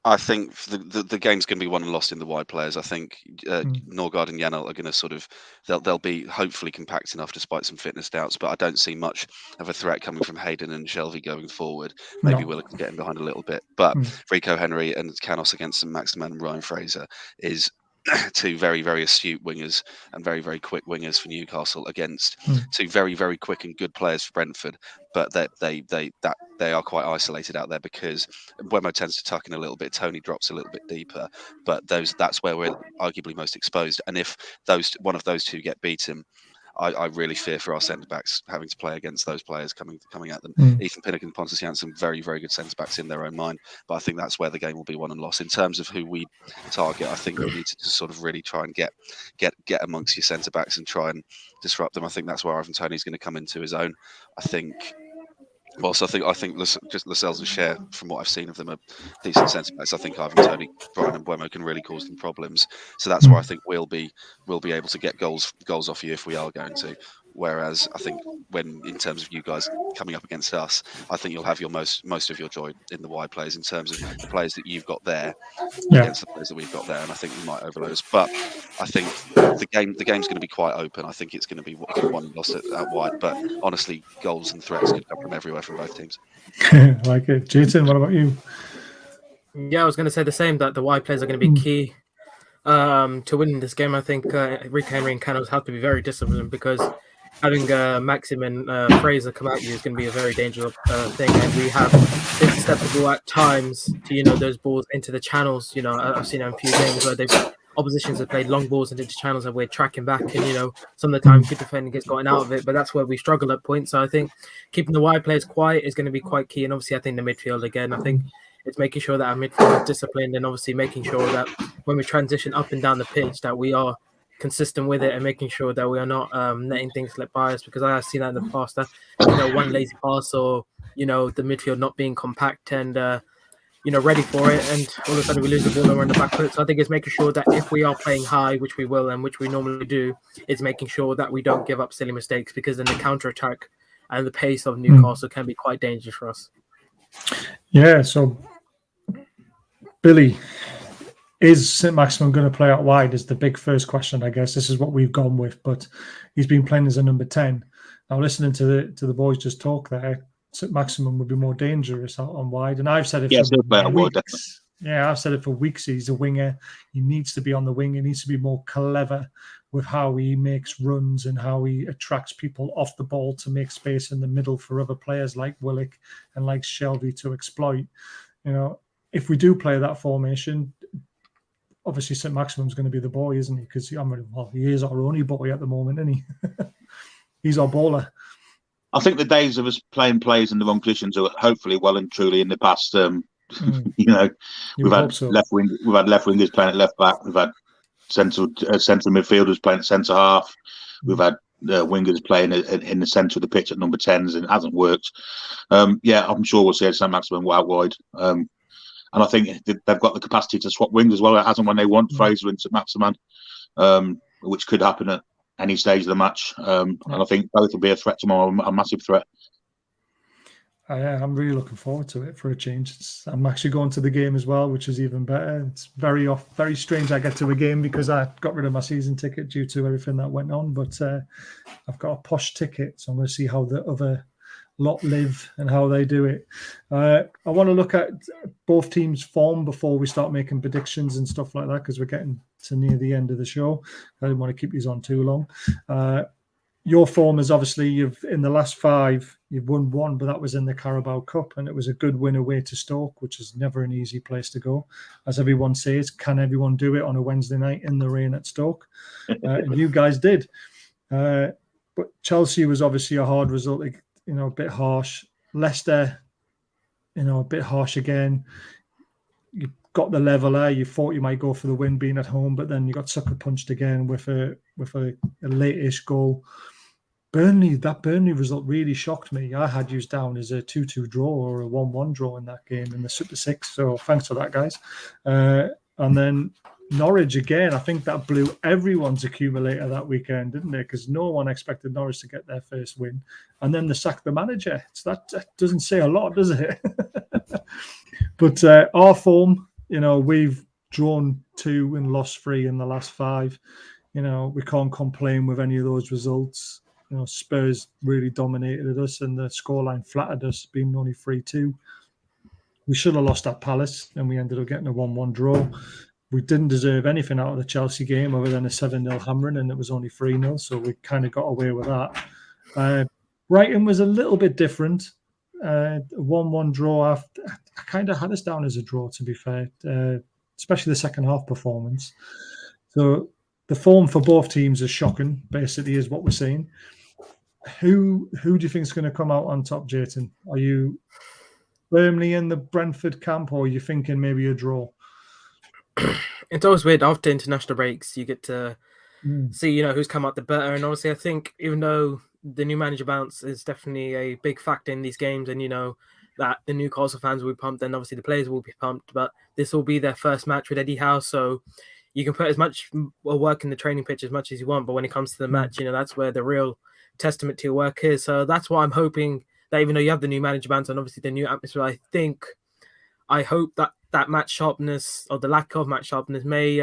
I think the game's going to be won and lost in the wide players. I think Norgard and Janelt are going to they'll be hopefully compact enough despite some fitness doubts, but I don't see much of a threat coming from Hayden and Shelby going forward. Maybe Willock can get in behind a little bit, but Rico Henry and Canos against Maximin and Ryan Fraser is 2 very, very astute wingers and very, very quick wingers for Newcastle against 2 very, very quick and good players for Brentford. But they are quite isolated out there because Mbeumo tends to tuck in a little bit, Tony drops a little bit deeper, but that's where we're arguably most exposed. And if one of those 2 get beaten, I really fear for our centre-backs having to play against those players coming at them. Ethan Pinnock and Pontus Jansson, very, very good centre-backs in their own mind, but I think that's where the game will be won and lost. In terms of who we target, I think we need to just sort of really try and get amongst your centre-backs and try and disrupt them. I think that's where Ivon Tony is going to come into his own. I think Lascelles and Schär, from what I've seen of them, are decent centre backs. I think Ivon Tony, Brian and Mbeumo can really cause them problems. So that's where I think we'll be able to get goals off you if we are going to. Whereas I think in terms of you guys coming up against us, I think you'll have your most of your joy in the wide players in terms of the players that you've got there against the players that we've got there, and I think we might overload us. But I think the game's going to be quite open. I think it's going to be won and lost out wide. But honestly, goals and threats could come from everywhere from both teams. Like it, Jason. What about you? Yeah, I was going to say the same. That the wide players are going to be key to winning this game. I think Rico Henry and Canos have to be very disciplined because having Maximin Fraser come at you is going to be a very dangerous thing, and we have been susceptible at times to those balls into the channels. I've seen a few games where oppositions have played long balls into channels and we're tracking back, and some of the time good defending gets gotten out of it, but that's where we struggle at points. So I think keeping the wide players quiet is going to be quite key, and obviously I think the midfield again, I think it's making sure that our midfield is disciplined, and obviously making sure that when we transition up and down the pitch that we are consistent with it and making sure that we are not letting things slip by us, because I have seen that in the past that one lazy pass or the midfield not being compact and ready for it, and all of a sudden we lose the ball and we're on the back foot. So I think it's making sure that if we are playing high, which we will and which we normally do, it's making sure that we don't give up silly mistakes, because then the counter attack and the pace of Newcastle can be quite dangerous for us. Yeah, so Billy, Is St Maximin going to play out wide is the big first question, I guess. This is what we've gone with, but he's been playing as a number 10. Now, listening to the boys just talk there, St Maximin would be more dangerous out on wide. And I've said it for weeks. Yeah, I've said it for weeks. He's a winger. He needs to be on the wing. He needs to be more clever with how he makes runs and how he attracts people off the ball to make space in the middle for other players like Willock and like Shelby to exploit. You know, if we do play that formation, obviously St Maximin's going to be the boy, isn't he? Because he is our only boy at the moment, isn't he? He's our bowler. I think the days of us playing players in the wrong positions are hopefully well and truly in the past. You know, we've had left wingers playing at left back. We've had central midfielders playing at centre half. We've had wingers playing in the centre of the pitch at number 10s, and it hasn't worked. I'm sure we'll see St Maximin out wide. And I think they've got the capacity to swap wings as well, as and when they want, Fraser and St Maximin, which could happen at any stage of the match. And I think both will be a threat tomorrow, a massive threat. I'm really looking forward to it for a change. I'm actually going to the game as well, which is even better. It's very strange I get to a game because I got rid of my season ticket due to everything that went on. But I've got a posh ticket, so I'm going to see how the other lot live and how they do it. I want to look at both teams' form before we start making predictions and stuff like that, because we're getting to near the end of the show. I didn't want to keep these on too long. Your form is obviously in the last 5 you've won 1, but that was in the Carabao Cup, and it was a good win away to Stoke, which is never an easy place to go. As everyone says, can everyone do it on a Wednesday night in the rain at Stoke? And you guys did. But Chelsea was obviously a hard result. A bit harsh. Leicester, a bit harsh again. You got the leveler. You thought you might go for the win being at home, but then you got sucker punched again with a late-ish goal. That Burnley result really shocked me. I had used down as a 2-2 draw or a 1-1 draw in that game in the Super 6. So thanks for that, guys. And then Norwich again, I think that blew everyone's accumulator that weekend, didn't it? Because no one expected Norwich to get their first win. And then they sacked the manager. That doesn't say a lot, does it? But our form, we've drawn 2 and lost 3 in the last 5. We can't complain with any of those results. Spurs really dominated us and the scoreline flattered us, being only 3-2. We should have lost at Palace and we ended up getting a 1-1 draw. We didn't deserve anything out of the Chelsea game other than a 7-0 hammering, and it was only 3-0, so we kind of got away with that. Brighton was a little bit different. 1-1 draw. I kind of had us down as a draw, to be fair, especially the second half performance. So the form for both teams is shocking, basically, is what we're saying. Who do you think is going to come out on top, Jayton? Are you firmly in the Brentford camp, or are you thinking maybe a draw? It's always weird after international breaks. You get to see, who's come out the better. And obviously, I think even though the new manager bounce is definitely a big factor in these games, and that the Newcastle fans will be pumped, and obviously the players will be pumped. But this will be their first match with Eddie Howe, so you can put as much work in the training pitch as much as you want. But when it comes to the match, that's where the real testament to your work is. So that's what I'm hoping. That even though you have the new manager bounce and obviously the new atmosphere, I hope that match sharpness or the lack of match sharpness may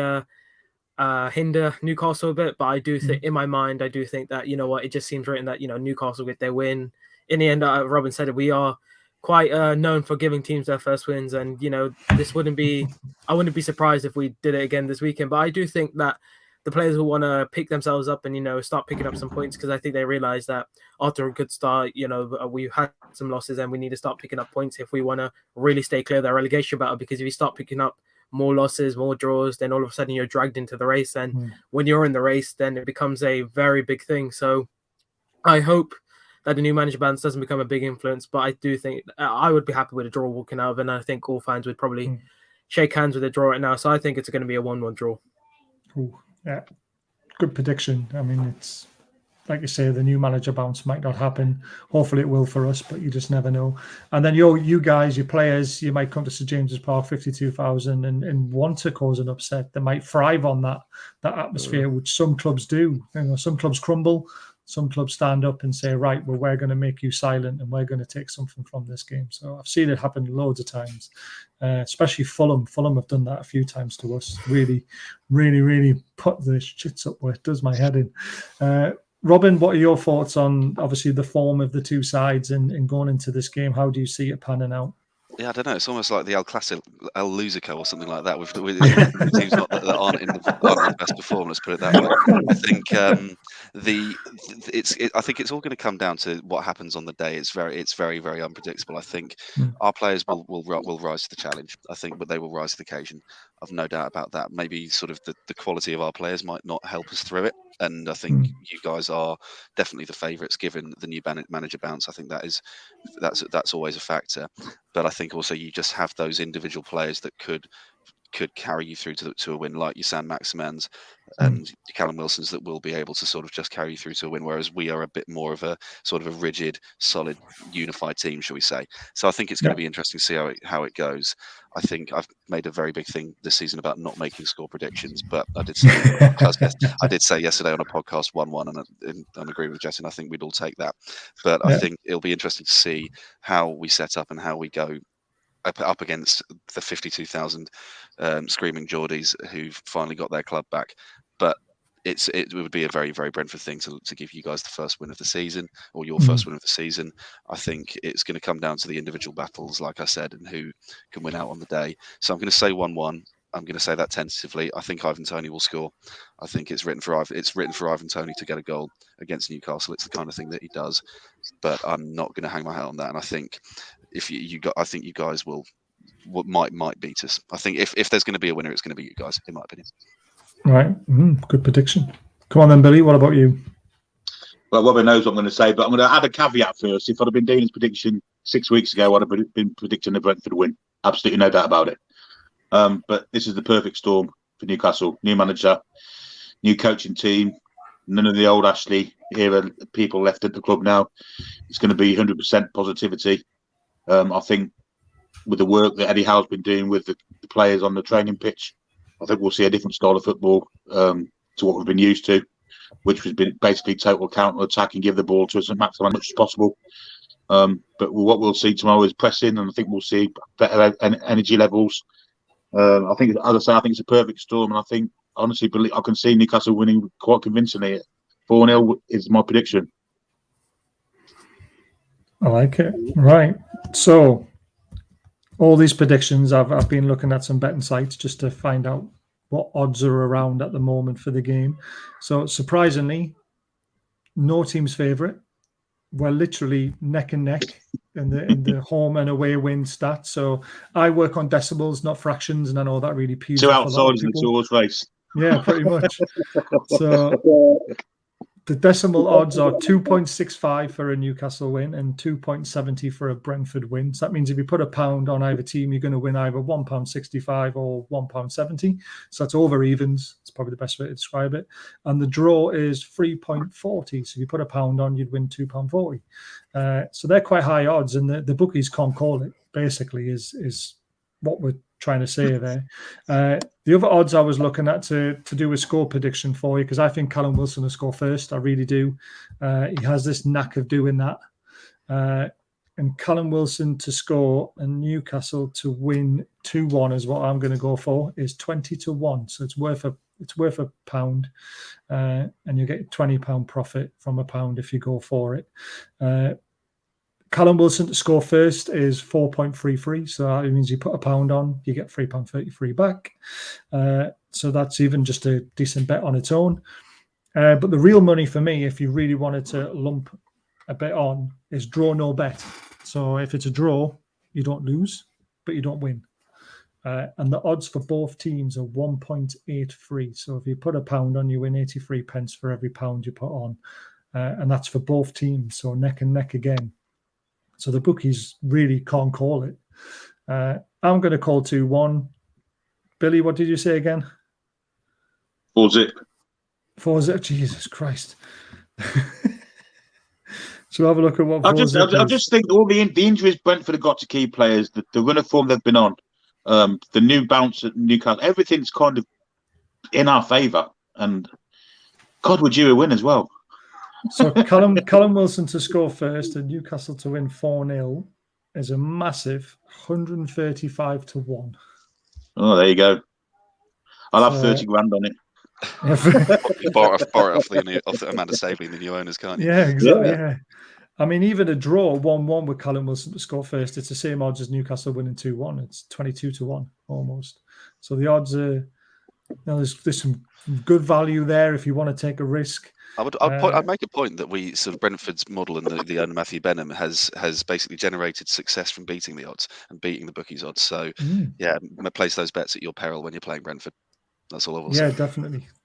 hinder Newcastle a bit. But I do think, in my mind, I do think that, it just seems written that, Newcastle get their win. In the end, Robin said it, we are quite known for giving teams their first wins. And, this I wouldn't be surprised if we did it again this weekend. But I do think that the players will want to pick themselves up and, start picking up some points, because I think they realize that after a good start, we've had some losses and we need to start picking up points if we want to really stay clear of that relegation battle. Because if you start picking up more losses, more draws, then all of a sudden you're dragged into the race. And when you're in the race, then it becomes a very big thing. So I hope that the new manager bounce doesn't become a big influence. But I do think I would be happy with a draw walking out of it. And I think all fans would probably shake hands with a draw right now. So I think it's going to be a 1-1 draw. Ooh. Yeah, good prediction. I mean, it's like you say, the new manager bounce might not happen. Hopefully it will for us, but you just never know. And then you guys, your players, you might come to ST.James Park, 52,000 and want to cause an upset. They might thrive on that atmosphere, which some clubs do. Some clubs crumble. some clubs stand up and say, right, well, we're going to make you silent and we're going to take something from this game. So I've seen it happen loads of times, especially Fulham. Fulham have done that a few times to us. Really, really, really put the shits up where it does my head in. Robin, what are your thoughts on, obviously, the form of the two sides and going into this game? How do you see it panning out? Yeah, I don't know. It's almost like the El Lusico or something like that. With teams that aren't in the best performance. Put it that way. I think I think it's all going to come down to what happens on the day. It's very, very unpredictable. I think our players will rise to the challenge. I think, but they will rise to the occasion. I've no doubt about that. Maybe sort of the quality of our players might not help us through it. And I think you guys are definitely the favourites given the new manager bounce. I think that's always a factor. But I think also you just have those individual players that could carry you through to a win, like your San Maximans and Callum Wilson's, that will be able to sort of just carry you through to a win, whereas we are a bit more of a sort of a rigid, solid, unified team, shall we say. So I think it's going to be interesting to see how it goes. I think I've made a very big thing this season about not making score predictions, but I did say yesterday on a podcast 1-1, and I'm agreeing with Jess, and I think we'd all take that. But I think it'll be interesting to see how we set up and how we go up against the 52,000 screaming Geordies who've finally got their club back. But it would be a very, very Brentford thing to give you guys the first win of the season, or your first win of the season. I think it's going to come down to the individual battles, like I said, and who can win out on the day. So I'm going to say 1-1. I'm going to say that tentatively. I think Ivon Tony will score. I think it's written for Ivon Tony to get a goal against Newcastle. It's the kind of thing that he does. But I'm not going to hang my hat on that. And I think if I think you guys might beat us. I think if there's going to be a winner, it's going to be you guys, in my opinion. Right. Good prediction. Come on then, Billy. What about you? Well, Robin knows what I'm going to say, but I'm going to add a caveat first. If I'd have been doing this prediction 6 weeks ago, I'd have been predicting the Brentford win. Absolutely no doubt about it. But this is the perfect storm for Newcastle. New manager, new coaching team, none of the old Ashley era people left at the club now. It's going to be 100% positivity. I think with the work that Eddie Howe's been doing with the players on the training pitch, I think we'll see a different style of football to what we've been used to, which has been basically total counter-attack and give the ball to us as much as possible. But what we'll see tomorrow is pressing, and I think we'll see better energy levels. I think, as I say, I think it's a perfect storm, and I think, honestly, I can see Newcastle winning quite convincingly. 4-0 is my prediction. I like it. Right. So, all these predictions, I've been looking at some betting sites just to find out what odds are around at the moment for the game. So, surprisingly, no team's favourite. We're literally neck and neck in the home and away win stats. So I work on decimals, not fractions, and I know that really pees two off outsiders in the towards race. Yeah, pretty much. So the decimal odds are 2.65 for a Newcastle win and 2.70 for a Brentford win. So that means if you put £1 on either team, you're going to win either £1.65 or £1.70. So that's over evens. It's probably the best way to describe it. And the draw is 3.40. So if you put £1 on, you'd win £2.40. So they're quite high odds, and the bookies can't call it, basically, is what we're trying to say there. The other odds I was looking at to do a score prediction for you, because I think Callum Wilson will score first. I really do. He has this knack of doing that. And Callum Wilson to score and Newcastle to win 2-1 is what I'm going to go for, is 20-1. So it's worth £1, and you get £20 profit from £1 if you go for it. Callum Wilson to score first is 4.33, so that means you put £1 on, you get £3.33 back. So that's even just a decent bet on its own. But the real money for me, if you really wanted to lump a bet on, is draw no bet. So if it's a draw, you don't lose, but you don't win. And the odds for both teams are 1.83. So if you put £1 on, you win 83 pence for every £1 you put on. And that's for both teams, so neck and neck again. So the bookies really can't call it. I'm going to call 2-1. Billy, what did you say again? 4-0. 4-0. Jesus Christ. So have a look at what I just think all the injuries Brentford have got to key players, the run of form they've been on, the new bounce at Newcastle, everything's kind of in our favour. And God, would you a win as well? So Callum Wilson to score first and Newcastle to win 4-0 is a massive 135 to 1. Oh, there you go. I'll have 30 grand on it. borrow it off the Amanda Staveley, the new owners, can't you? Yeah, exactly. Yeah. I mean, even a draw 1-1 with Callum Wilson to score first, it's the same odds as Newcastle winning 2-1. It's 22 to 1 almost. So the odds are, there's some good value there if you want to take a risk. I'd make a point that we sort of Brentford's model and the owner Matthew Benham has basically generated success from beating the odds and beating the bookies' odds. So place those bets at your peril when you're playing Brentford. That's all I will say. Yeah,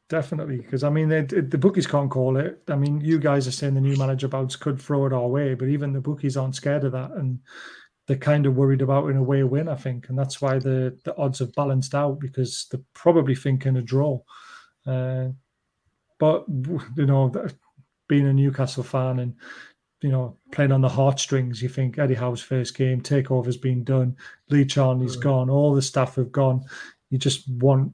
definitely. Because I mean, the bookies can't call it. I mean, you guys are saying the new manager bounce could throw it our way, but even the bookies aren't scared of that, and they're kind of worried about an away win, I think, and that's why the odds have balanced out, because they're probably thinking a draw. But being a Newcastle fan and playing on the heartstrings, you think Eddie Howe's first game, takeover's been done, Lee Charnley's gone, all the staff have gone. You just want,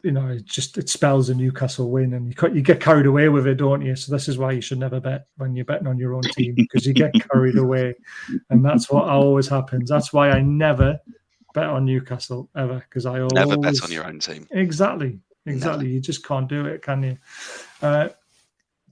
it spells a Newcastle win, and you get carried away with it, don't you? So this is why you should never bet when you're betting on your own team, because you get carried away, and that's what always happens. That's why I never bet on Newcastle ever, because I always never bet on your own team. Exactly. Never. You just can't do it, can you?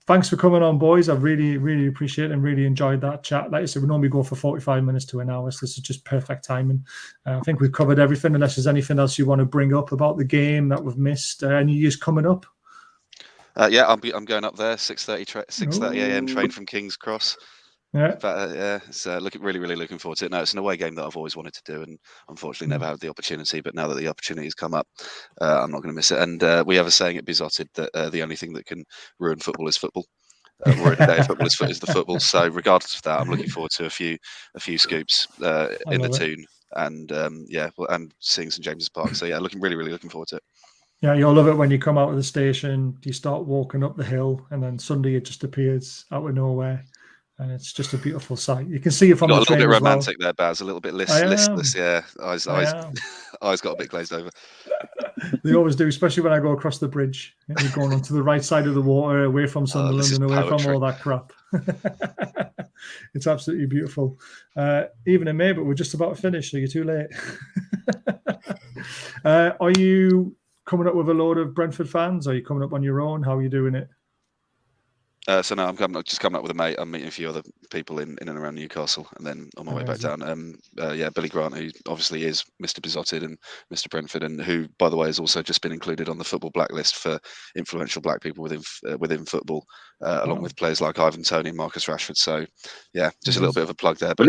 Thanks for coming on, boys. I really, really appreciate it and really enjoyed that chat. Like I said, we normally go for 45 minutes to an hour, so this is just perfect timing. I think we've covered everything, unless there's anything else you want to bring up about the game that we've missed. Any news coming up? I'm going up there, 6:30 a.m. train from King's Cross. Yeah, but it's really looking forward to it. No, it's an away game that I've always wanted to do, and unfortunately never had the opportunity. But now that the opportunity has come up, I'm not going to miss it. And we have a saying at Bizotted that the only thing that can ruin football is football. Ruin a day of football is the football. So regardless of that, I'm looking forward to a few scoops in the Toon, and and seeing St. James's Park. So yeah, really looking forward to it. Yeah, you'll love it when you come out of the station, you start walking up the hill, and then suddenly it just appears out of nowhere. And it's just a beautiful sight. You can see it from the train. A little bit romantic there, Baz. A little bit listless. Yeah, eyes got a bit glazed over. They always do, especially when I go across the bridge. You're going onto the right side of the water, away from Sunderland and away from all that crap. It's absolutely beautiful. Even in May, but we're just about to finish, so you're too late. Are you coming up with a load of Brentford fans? Are you coming up on your own? How are you doing it? So no, I'm coming up with a mate. I'm meeting a few other people in and around Newcastle, and then on my way back down. Billy Grant, who obviously is Mr. Bizotted and Mr. Brentford, and who, by the way, has also just been included on the football blacklist for influential black people within football, along with players like Ivon Tony and Marcus Rashford. So, yeah, just a little bit of a plug there. But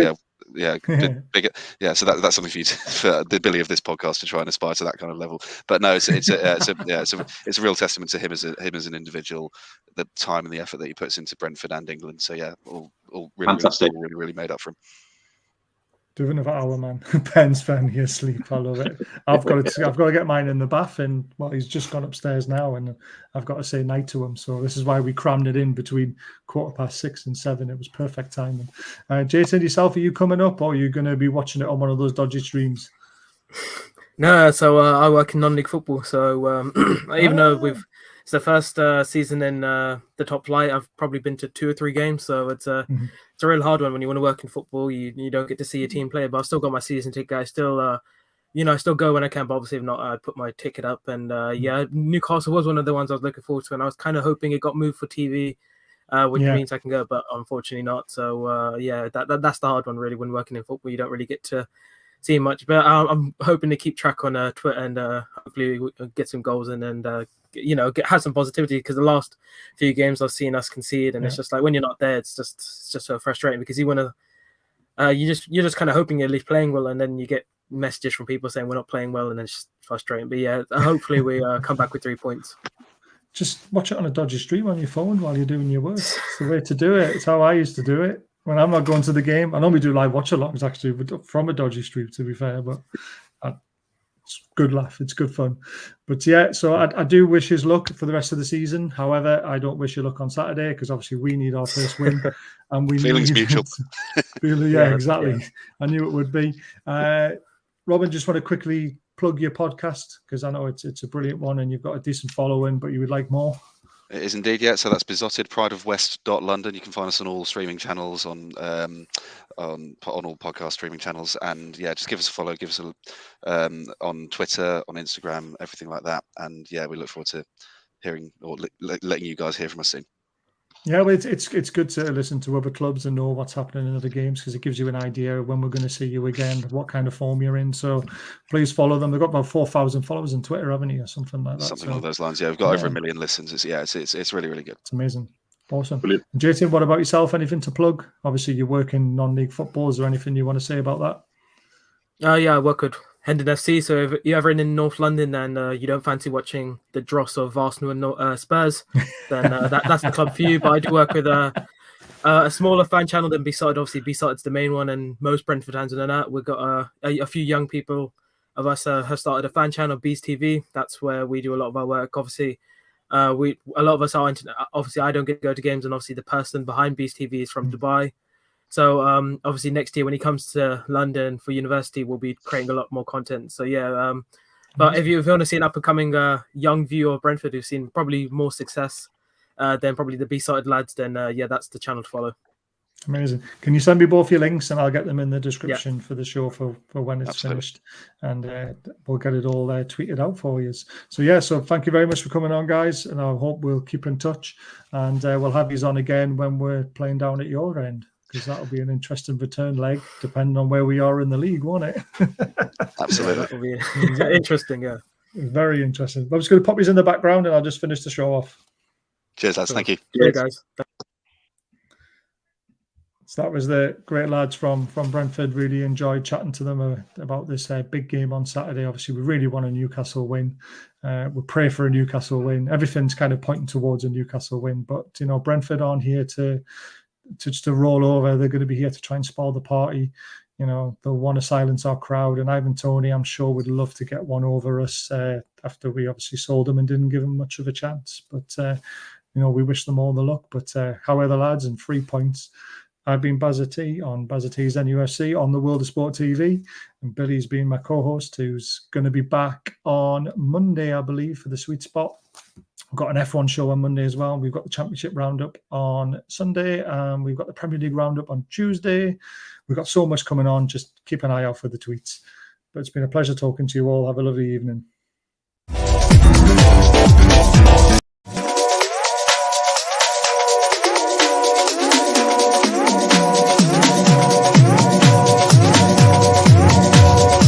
bigger. Yeah, so that's something for you for the Billy of this podcast to try and aspire to that kind of level. But no, it's a real testament to him as an individual, the time and the effort that he puts into Brentford and England. So yeah, all really made up for him. Do another hour, man. Ben's finally asleep. I love it. I've got to get mine in the bath, and he's just gone upstairs now, and I've got to say night to him. So this is why we crammed it in between 6:15 and 7. It was perfect timing. Jason, yourself, are you coming up, or are you going to be watching it on one of those dodgy streams? No, so I work in non-league football. So even though it's the first season in the top flight, I've probably been to 2 or 3 games. So it's a real hard one when you want to work in football. You don't get to see your team play, but I've still got my season ticket. I still I still go when I can. But obviously, if not, I put my ticket up. And Newcastle was one of the ones I was looking forward to, and I was kind of hoping it got moved for TV, which means I can go, but unfortunately not. So that's the hard one really. When working in football, you don't really get to see much, but I'm hoping to keep track on Twitter and hopefully get some goals in and have some positivity, because the last few games I've seen us concede, and it's just like when you're not there, it's just so frustrating, because you want to you're just kind of hoping you're at least playing well, and then you get messages from people saying we're not playing well, and it's just frustrating. But yeah, hopefully we come back with 3 points. Just watch it on a dodgy stream on your phone while you're doing your work. It's the way to do it. It's how I used to do it when I'm not going to the game. I normally do live watch-alongs actually from a dodgy stream, to be fair, but it's good laugh. It's good fun. But yeah, so I do wish his luck for the rest of the season. However, I don't wish you luck on Saturday, because obviously we need our first win. And we feelings mutual. Exactly. Yeah. I knew it would be. Robin, just want to quickly plug your podcast, because I know it's a brilliant one and you've got a decent following, but you would like more. It is indeed, yeah. So that's Besotted, Pride of West.London. You can find us on all streaming channels, on all podcast streaming channels, and yeah, just give us a follow, give us a on Twitter, on Instagram, everything like that. And yeah, we look forward to hearing or letting you guys hear from us soon. Yeah, well, it's good to listen to other clubs and know what's happening in other games, because it gives you an idea of when we're going to see you again, what kind of form you're in. So please follow them. They've got about 4,000 followers on Twitter, haven't you, or something like that? Something along those lines. Yeah, we've got over 1 million listens. It's really, really good. It's amazing. Awesome. Brilliant. And JT, what about yourself? Anything to plug? Obviously, you're working non-league football. Is there anything you want to say about that? Yeah, I work with Hendon FC. So if you're ever in North London and you don't fancy watching the dross of Arsenal and Spurs, then that's the club for you. But I do work with a smaller fan channel than B-Side. Obviously, B-Side's the main one, and most Brentford fans know that. We've got a few young people of us have started a fan channel, Bees TV. That's where we do a lot of our work. Obviously, a lot of us are obviously I don't get to go to games, and obviously the person behind Bees TV is from Dubai. So obviously next year when he comes to London for university, we'll be creating a lot more content. So yeah, but if you want to see an up and coming young viewer of Brentford who's seen probably more success than probably the B-Side lads, then yeah, that's the channel to follow. Amazing. Can you send me both your links, and I'll get them in the description for the show for when it's finished, and we'll get it all tweeted out for you. So thank you very much for coming on, guys, and I hope we'll keep in touch, and we'll have you on again when we're playing down at your end, because that'll be an interesting return leg, depending on where we are in the league, won't it? Absolutely. That'll be interesting, yeah. Very interesting. I'm just going to pop these in the background, and I'll just finish the show off. Cheers, lads. Thank you. Yeah, guys. So that was the great lads from Brentford. Really enjoyed chatting to them about this big game on Saturday. Obviously, we really want a Newcastle win. We pray for a Newcastle win. Everything's kind of pointing towards a Newcastle win. But, Brentford aren't here to roll over. They're going to be here to try and spoil the party. They'll want to silence our crowd. And Ivon Tony, I'm sure, would love to get one over us after we obviously sold him and didn't give him much of a chance. But, we wish them all the luck. But how are the lads? And 3 points. I've been Bazza T on Bazza T's NUFC on the World of Sport TV, and Billy's been my co-host, who's going to be back on Monday, I believe, for the Sweet Spot. We've got an F1 show on Monday as well. We've got the Championship Roundup on Sunday, and we've got the Premier League Roundup on Tuesday. We've got so much coming on. Just keep an eye out for the tweets. But it's been a pleasure talking to you all. Have a lovely evening.